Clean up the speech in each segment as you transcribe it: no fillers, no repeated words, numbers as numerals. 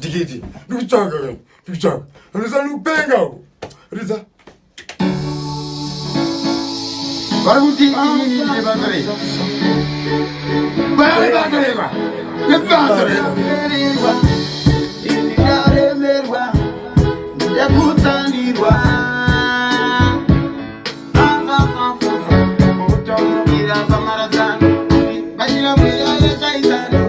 Digiti, Luchaka, Risa Lupenga, Risa. Baruti ini bagare. Bagare. Bagare. Ini gare merwa. Ya kutanirwa. Utomo kira pamarazano. Bajira mwiya ya shaizano.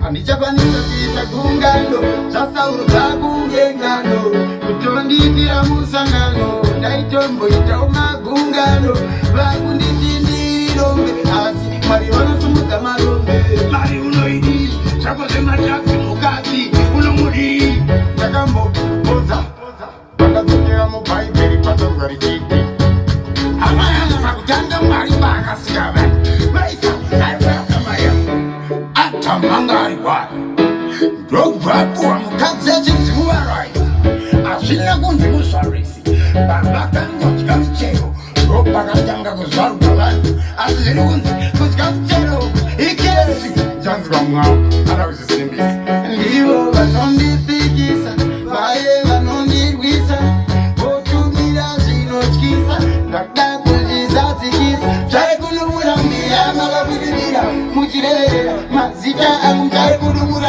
Anichabanisa kita kungano. Sasa uruka kungengano. Kutonditira musangano. Daitombo itauma kungano. Bakunditindilombe. Asi mariwana sumuta marombe. Mari unoidi. Chakoze majaksi mukati. Unomuri. Chakambo. Boza. Bakazokera mubaiberi patogari chiti. Amayana makutanga mwari bakasikaba. Maisa. Aibwakamaya. Atamangari kwa. Ndokubvapuwa mukadzi achidzimuvarai. Azvina kunzi musvarisi. Babakangotya michero. Ndopakatanga kuzvaruka vanhu. Asi zviri kunzi kudya michero. Ikesi. Chanzwa mwawo. Ana kuzvisimbisa. Ndivo vanondipikisa. Vaye vanondirwisa. Votumira zvinotyisa. Ndakada kuzvizadzikisa. Chaikunumura mbira makabudirira. Muchirerera mazita angu chaikunumura.